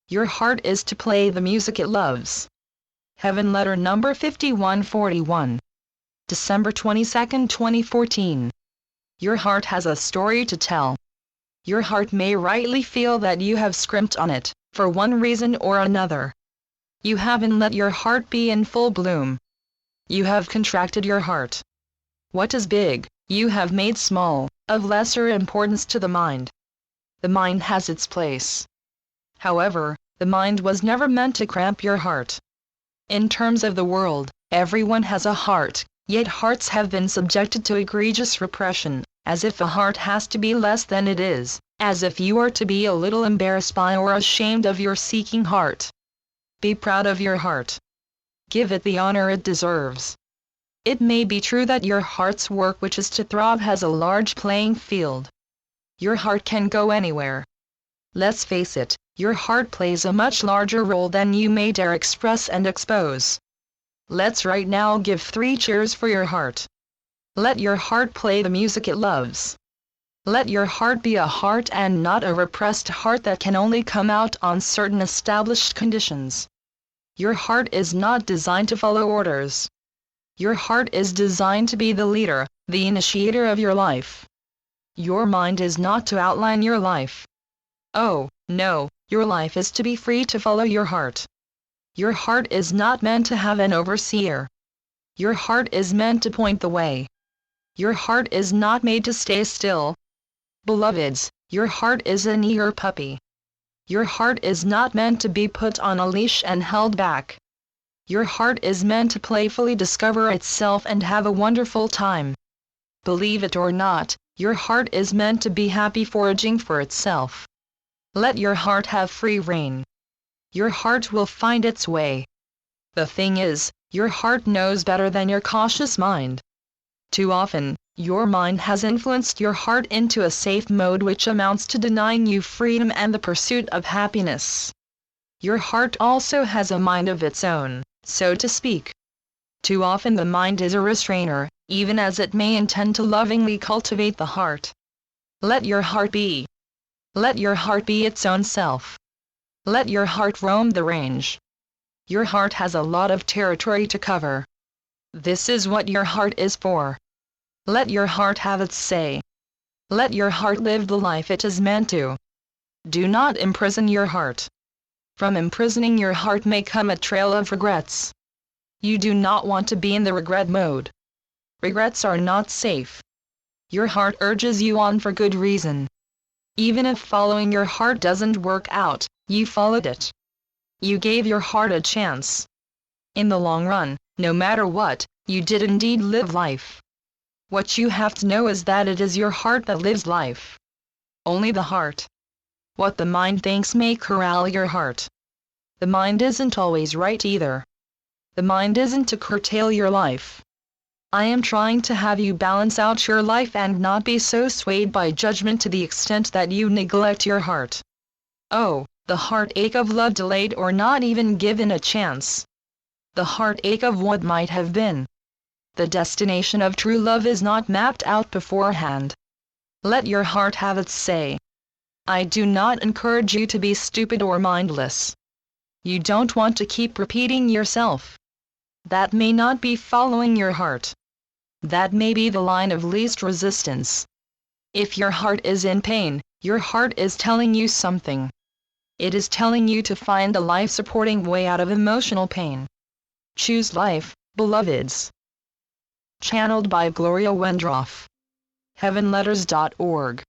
Your heart is to play the music it loves. Heaven Letter number 5141. December 22, 2014. Your heart has a story to tell. Your heart may rightly feel that you have scrimped on it, for one reason or another. You haven't let your heart be in full bloom. You have contracted your heart. What is big, you have made small, of lesser importance to the mind. The mind has its place. However, the mind was never meant to cramp your heart. In terms of the world, everyone has a heart, yet hearts have been subjected to egregious repression, as if a heart has to be less than it is, as if you are to be a little embarrassed by or ashamed of your seeking heart. Be proud of your heart. Give it the honor it deserves. It may be true that your heart's work, which is to throb, has a large playing field. Your heart can go anywhere. Let's face it, your heart plays a much larger role than you may dare express and expose. Let's right now give 3 cheers for your heart. Let your heart play the music it loves. Let your heart be a heart and not a repressed heart that can only come out on certain established conditions. Your heart is not designed to follow orders. Your heart is designed to be the leader, the initiator of your life. Your mind is not to outline your life. Oh, no, your life is to be free to follow your heart. Your heart is not meant to have an overseer. Your heart is meant to point the way. Your heart is not made to stay still. Beloveds, your heart is an eager puppy. Your heart is not meant to be put on a leash and held back. Your heart is meant to playfully discover itself and have a wonderful time. Believe it or not, your heart is meant to be happy foraging for itself. Let your heart have free rein. Your heart will find its way. The thing is, your heart knows better than your cautious mind. Too often, your mind has influenced your heart into a safe mode which amounts to denying you freedom and the pursuit of happiness. Your heart also has a mind of its own, so to speak. Too often the mind is a restrainer, even as it may intend to lovingly cultivate the heart. Let your heart be. Let your heart be its own self. Let your heart roam the range. Your heart has a lot of territory to cover. This is what your heart is for. Let your heart have its say. Let your heart live the life it is meant to. Do not imprison your heart. From imprisoning your heart may come a trail of regrets. You do not want to be in the regret mode. Regrets are not safe. Your heart urges you on for good reason. Even if following your heart doesn't work out, you followed it. You gave your heart a chance. In the long run, no matter what, you did indeed live life. What you have to know is that it is your heart that lives life. Only the heart. What the mind thinks may corral your heart. The mind isn't always right either. The mind isn't to curtail your life. I am trying to have you balance out your life and not be so swayed by judgment to the extent that you neglect your heart. Oh, the heartache of love delayed or not even given a chance. The heartache of what might have been. The destination of true love is not mapped out beforehand. Let your heart have its say. I do not encourage you to be stupid or mindless. You don't want to keep repeating yourself. That may not be following your heart. That may be the line of least resistance. If your heart is in pain, your heart is telling you something. It is telling you to find a life-supporting way out of emotional pain. Choose life, beloveds. Channeled by Gloria Wendroff. heavenletters.org